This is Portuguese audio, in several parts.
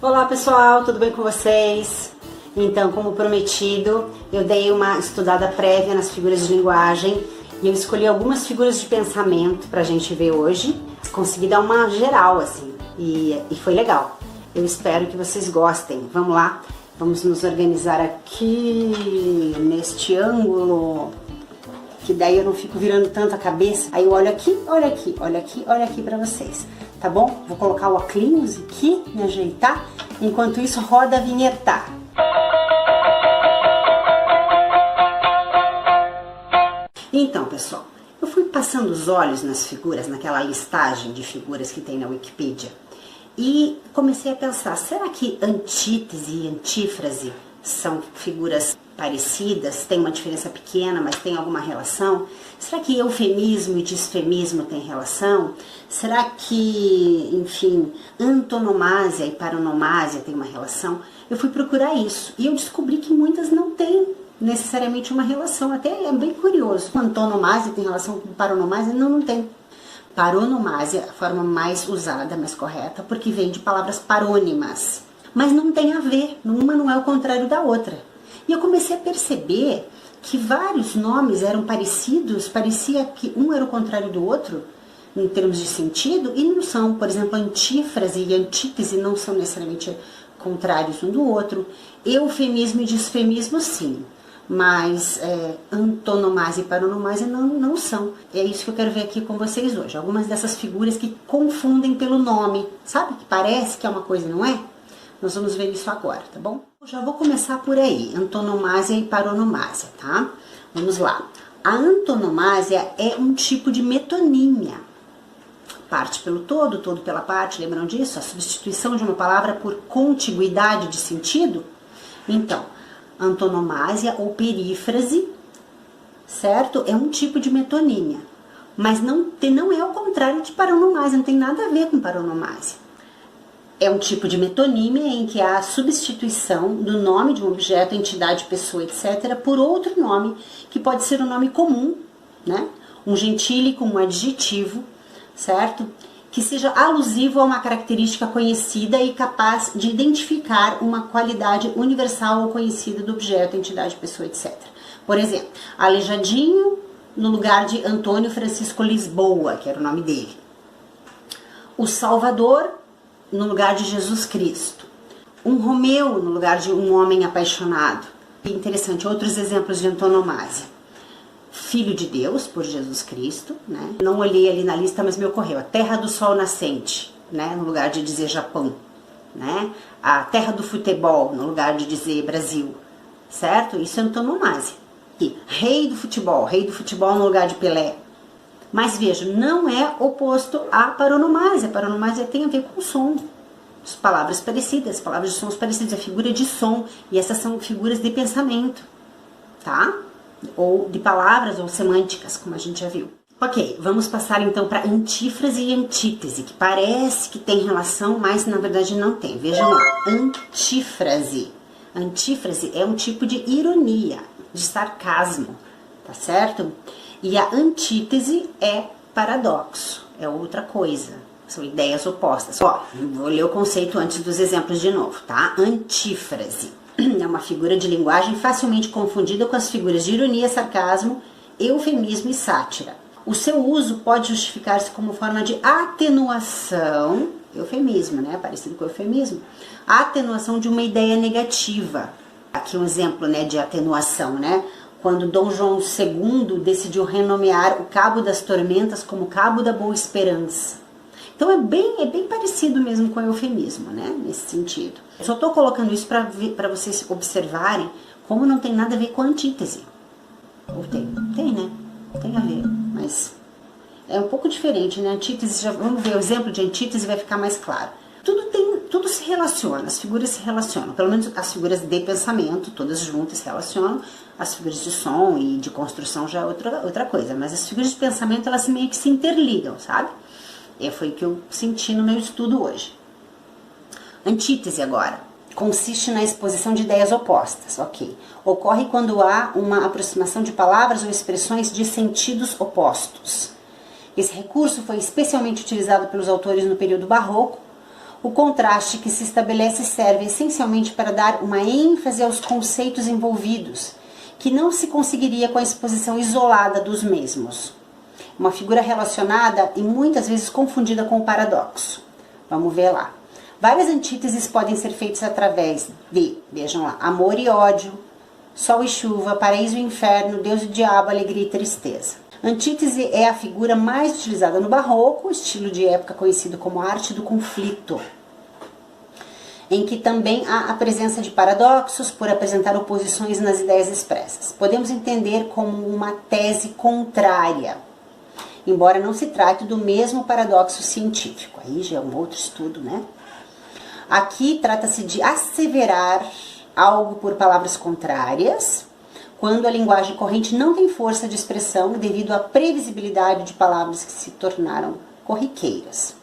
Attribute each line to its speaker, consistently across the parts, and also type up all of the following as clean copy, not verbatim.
Speaker 1: Olá pessoal, tudo bem com vocês? Então, como prometido, eu dei uma estudada prévia nas figuras de linguagem e eu escolhi algumas figuras de pensamento pra gente ver hoje. Consegui dar uma geral assim e foi legal. Eu espero que vocês gostem. Vamos lá? Vamos nos organizar aqui neste ângulo, que daí eu não fico virando tanto a cabeça. Aí eu olho aqui, olha aqui, olha aqui, olha aqui pra vocês, tá bom? Vou colocar o óculos aqui, me ajeitar. Enquanto isso, roda a vinheta. Então, pessoal, eu fui passando os olhos nas figuras, naquela listagem de figuras que tem na Wikipedia, e comecei a pensar, será que antítese e antífrase são figuras parecidas, tem uma diferença pequena, mas tem alguma relação? Será que eufemismo e disfemismo têm relação? Será que, enfim, antonomásia e paronomásia têm uma relação? Eu fui procurar isso e eu descobri que muitas não têm necessariamente uma relação, até é bem curioso. Antonomásia tem relação com paronomásia? Não tem. Paronomásia é a forma mais usada, mais correta, porque vem de palavras parônimas, mas não tem a ver, uma não é o contrário da outra. E eu comecei a perceber que vários nomes eram parecidos, parecia que um era o contrário do outro, em termos de sentido, e não são. Por exemplo, antífrase e antítese não são necessariamente contrários um do outro. Eufemismo e disfemismo, sim, mas antonomásia e paronomásia não são. É isso que eu quero ver aqui com vocês hoje. Algumas dessas figuras que confundem pelo nome, sabe? Que parece que é uma coisa e não é? Nós vamos ver isso agora, tá bom? Já vou começar por aí, antonomásia e paronomásia, tá? Vamos lá. A antonomásia é um tipo de metonímia. Parte pelo todo, todo pela parte, lembram disso? A substituição de uma palavra por contiguidade de sentido. Então, antonomásia ou perífrase, certo? É um tipo de metonímia, mas não é o contrário de paronomásia, não tem nada a ver com paronomásia. É um tipo de metonímia em que há a substituição do nome de um objeto, entidade, pessoa, etc., por outro nome, que pode ser um nome comum, né? Um gentílico, um adjetivo, certo? Que seja alusivo a uma característica conhecida e capaz de identificar uma qualidade universal ou conhecida do objeto, entidade, pessoa, etc. Por exemplo, Aleijadinho no lugar de Antônio Francisco Lisboa, que era o nome dele. O Salvador no lugar de Jesus Cristo. Um Romeu no lugar de um homem apaixonado. Interessante, outros exemplos de antonomásia. Filho de Deus, por Jesus Cristo, né? Não olhei ali na lista, mas me ocorreu. A terra do sol nascente, né? No lugar de dizer Japão, né? A terra do futebol, no lugar de dizer Brasil, certo? Isso é antonomásia. E rei do futebol no lugar de Pelé. Mas veja, não é oposto à paronomásia. A paronomásia tem a ver com o som. As palavras parecidas, palavras de sons parecidos, a figura de som. E essas são figuras de pensamento, tá? Ou de palavras ou semânticas, como a gente já viu. Ok, vamos passar então para antífrase e antítese, que parece que tem relação, mas na verdade não tem. Vejam lá, antífrase. Antífrase é um tipo de ironia, de sarcasmo, tá certo? E a antítese é paradoxo, é outra coisa, são ideias opostas. Ó, vou ler o conceito antes dos exemplos de novo, tá? Antífrase é uma figura de linguagem facilmente confundida com as figuras de ironia, sarcasmo, eufemismo e sátira. O seu uso pode justificar-se como forma de atenuação, eufemismo, né? Parecido com eufemismo, a atenuação de uma ideia negativa. Aqui um exemplo, né, de atenuação, né? Quando Dom João II decidiu renomear o Cabo das Tormentas como Cabo da Boa Esperança. Então é bem parecido mesmo com o eufemismo, né? Nesse sentido. Eu só estou colocando isso para vocês observarem como não tem nada a ver com a antítese. Ou tem, né? Tem a ver, mas é um pouco diferente, né? Antítese, já vamos ver o exemplo de antítese, vai ficar mais claro. Tudo se relaciona, as figuras se relacionam, pelo menos as figuras de pensamento, todas juntas se relacionam, as figuras de som e de construção já é outra coisa, mas as figuras de pensamento, elas meio que se interligam, sabe? Foi o que eu senti no meu estudo hoje. Antítese agora, consiste na exposição de ideias opostas, ok? Ocorre quando há uma aproximação de palavras ou expressões de sentidos opostos. Esse recurso foi especialmente utilizado pelos autores no período barroco, O contraste que se estabelece serve essencialmente para dar uma ênfase aos conceitos envolvidos, que não se conseguiria com a exposição isolada dos mesmos. Uma figura relacionada e muitas vezes confundida com o paradoxo. Vamos ver lá. Várias antíteses podem ser feitas através de, vejam lá, amor e ódio, sol e chuva, paraíso e inferno, Deus e diabo, alegria e tristeza. Antítese é a figura mais utilizada no barroco, estilo de época conhecido como arte do conflito, em que também há a presença de paradoxos por apresentar oposições nas ideias expressas. Podemos entender como uma tese contrária, embora não se trate do mesmo paradoxo científico. Aí já é um outro estudo, né? Aqui trata-se de asseverar algo por palavras contrárias, quando a linguagem corrente não tem força de expressão devido à previsibilidade de palavras que se tornaram corriqueiras.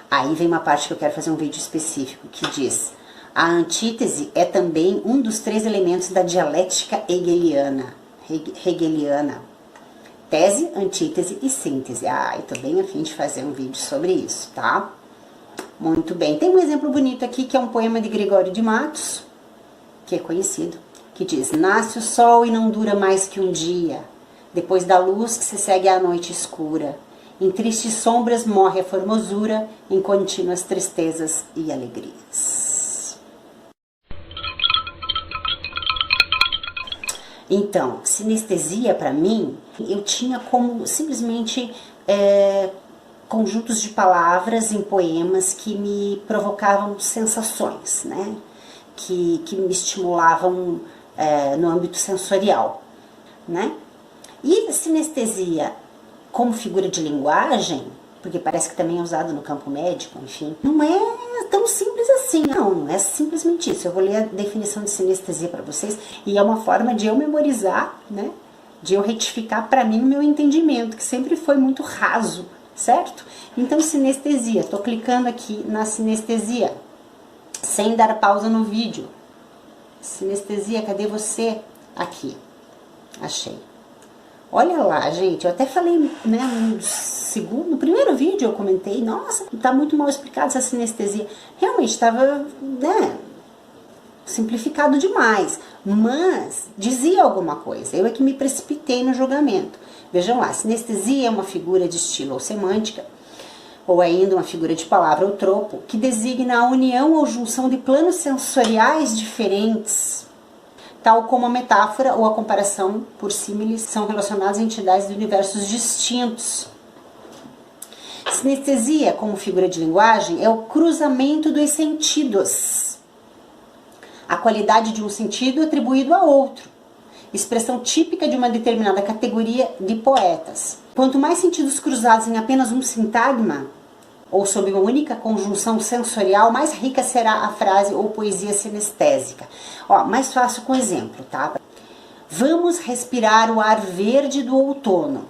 Speaker 1: Aí vem uma parte que eu quero fazer um vídeo específico, que diz: a antítese é também um dos 3 elementos da dialética hegeliana. Tese, antítese e síntese. Eu tô bem a fim de fazer um vídeo sobre isso, tá? Muito bem. Tem um exemplo bonito aqui, que é um poema de Gregório de Matos, que é conhecido, que diz: nasce o sol e não dura mais que um dia, depois da luz que se segue à noite escura. Em tristes sombras morre a formosura, em contínuas tristezas e alegrias. Então, sinestesia para mim, eu tinha como simplesmente conjuntos de palavras em poemas que me provocavam sensações, né? Que me estimulavam no âmbito sensorial, né? E sinestesia como figura de linguagem, porque parece que também é usado no campo médico, enfim, não é tão simples assim, não é simplesmente isso. Eu vou ler a definição de sinestesia para vocês, e é uma forma de eu memorizar, né? De eu retificar para mim o meu entendimento, que sempre foi muito raso, certo? Então, sinestesia, tô clicando aqui na sinestesia, sem dar pausa no vídeo. Sinestesia, cadê você? Aqui, achei. Olha lá, gente, eu até falei, né, no primeiro vídeo eu comentei, nossa, tá muito mal explicado essa sinestesia. Realmente estava, né, simplificado demais, mas dizia alguma coisa. Eu é que me precipitei no julgamento. Vejam lá, sinestesia é uma figura de estilo ou semântica, ou ainda uma figura de palavra ou tropo, que designa a união ou junção de planos sensoriais diferentes, tal como a metáfora ou a comparação por símiles são relacionadas a entidades de universos distintos. Sinestesia, como figura de linguagem, é o cruzamento dos sentidos, a qualidade de um sentido atribuído a outro, expressão típica de uma determinada categoria de poetas. Quanto mais sentidos cruzados em apenas um sintagma, ou sob uma única conjunção sensorial, mais rica será a frase ou poesia sinestésica. Ó, mais fácil com exemplo, tá? Vamos respirar o ar verde do outono.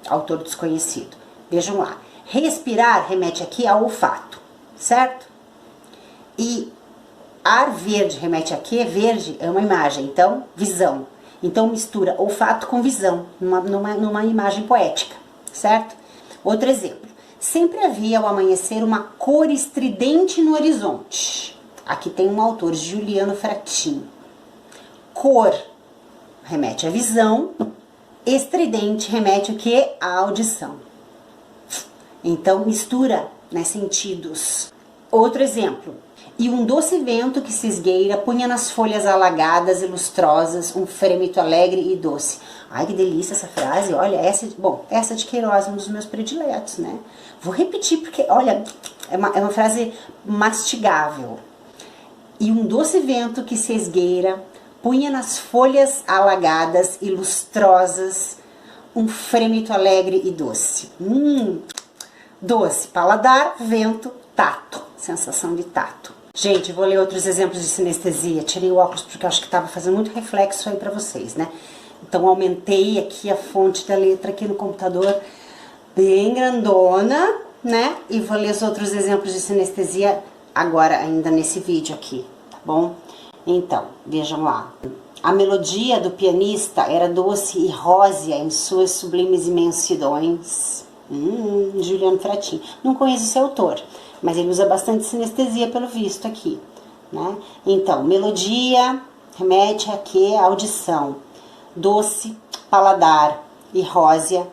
Speaker 1: Autor desconhecido. Vejam lá. Respirar remete aqui ao olfato, certo? E ar verde remete aqui, verde é uma imagem, então, visão. Então, mistura olfato com visão, numa imagem poética, certo? Outro exemplo. Sempre havia ao amanhecer uma cor estridente no horizonte. Aqui tem um autor, Juliano Fratin. Cor remete à visão, estridente remete o quê? À audição. Então, mistura, né, sentidos. Outro exemplo. E um doce vento que se esgueira punha nas folhas alagadas e lustrosas um frêmito alegre e doce. Ai, que delícia essa frase. Olha, essa de Queiroz é um dos meus prediletos, né? Vou repetir porque, olha, é uma frase mastigável. E um doce vento que se esgueira punha nas folhas alagadas e lustrosas um frêmito alegre e doce. Doce, paladar, vento, tato. Sensação de tato. Gente, vou ler outros exemplos de sinestesia. Tirei o óculos porque eu acho que estava fazendo muito reflexo aí para vocês, né? Então, aumentei aqui a fonte da letra aqui no computador, bem grandona, né? E vou ler os outros exemplos de sinestesia agora, ainda nesse vídeo aqui, tá bom? Então, vejam lá. A melodia do pianista era doce e rósea em suas sublimes imensidões. Juliano Fratin. Não conheço esse autor, mas ele usa bastante sinestesia pelo visto aqui, né? Então, melodia remete a quê? A audição. Doce, paladar e rósea,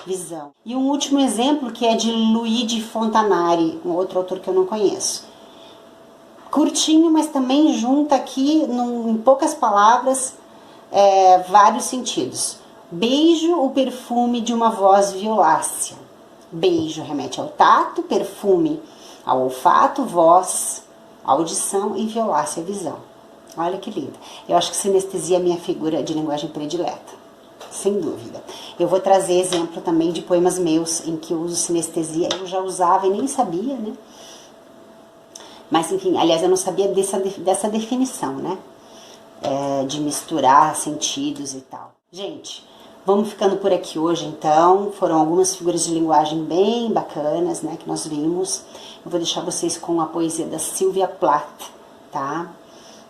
Speaker 1: visão. E um último exemplo que é de Luigi Fontanari, um outro autor que eu não conheço. Curtinho, mas também junta aqui, em poucas palavras, vários sentidos. Beijo, o perfume de uma voz violácea. Beijo remete ao tato, perfume ao olfato, voz, audição e violácea, visão. Olha que linda. Eu acho que sinestesia é minha figura de linguagem predileta, sem dúvida. Eu vou trazer exemplo também de poemas meus em que eu uso sinestesia. Eu já usava e nem sabia, né? Mas, enfim, aliás, eu não sabia dessa definição, né? De misturar sentidos e tal. Gente, vamos ficando por aqui hoje, então. Foram algumas figuras de linguagem bem bacanas, né, que nós vimos. Eu vou deixar vocês com a poesia da Sylvia Plath, tá?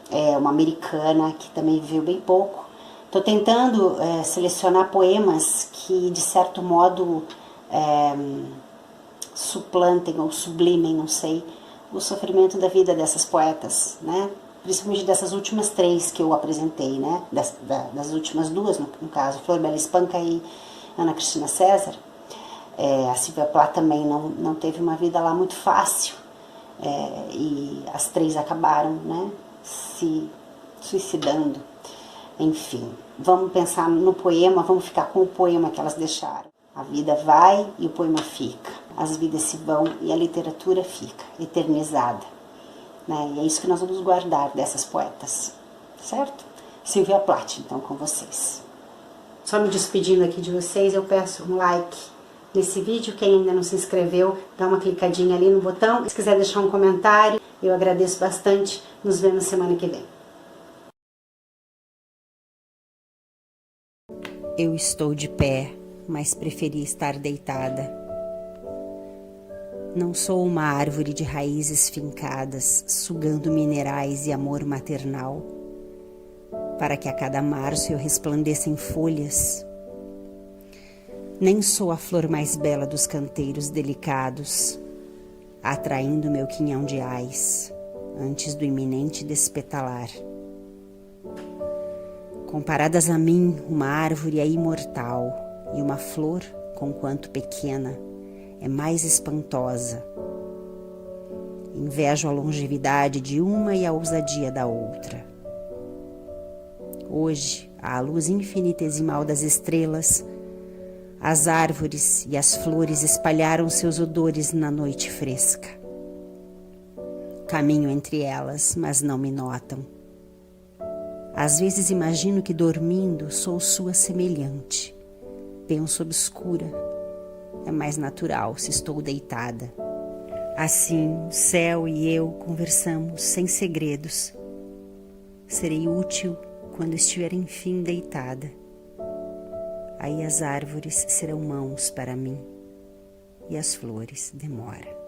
Speaker 1: É uma americana que também viveu bem pouco. Tô tentando selecionar poemas que, de certo modo, suplantem ou sublimem, não sei, o sofrimento da vida dessas poetas, né? Principalmente dessas últimas 3 que eu apresentei, né? Das últimas 2, no caso, Flor Bela Espanca e Ana Cristina César. A Sylvia Plath também não teve uma vida lá muito fácil, e as 3 acabaram, né, se suicidando. Enfim, vamos pensar no poema, vamos ficar com o poema que elas deixaram. A vida vai e o poema fica. As vidas se vão e a literatura fica eternizada. Né? E é isso que nós vamos guardar dessas poetas, certo? Sylvia Plath, então, com vocês. Só me despedindo aqui de vocês, eu peço um like nesse vídeo. Quem ainda não se inscreveu, dá uma clicadinha ali no botão. Se quiser deixar um comentário, eu agradeço bastante. Nos vemos semana que vem.
Speaker 2: Eu estou de pé, mas preferi estar deitada. Não sou uma árvore de raízes fincadas, sugando minerais e amor maternal, para que a cada março eu resplandeça em folhas. Nem sou a flor mais bela dos canteiros delicados, atraindo meu quinhão de ais, antes do iminente despetalar. Comparadas a mim, uma árvore é imortal, e uma flor, conquanto pequena, é mais espantosa. Invejo a longevidade de uma e a ousadia da outra. Hoje, à luz infinitesimal das estrelas, as árvores e as flores espalharam seus odores na noite fresca. Caminho entre elas, mas não me notam. Às vezes imagino que dormindo sou sua semelhante. Penso obscura. É mais natural se estou deitada. Assim, o céu e eu conversamos sem segredos. Serei útil quando estiver enfim deitada. Aí as árvores serão mãos para mim e as flores demora.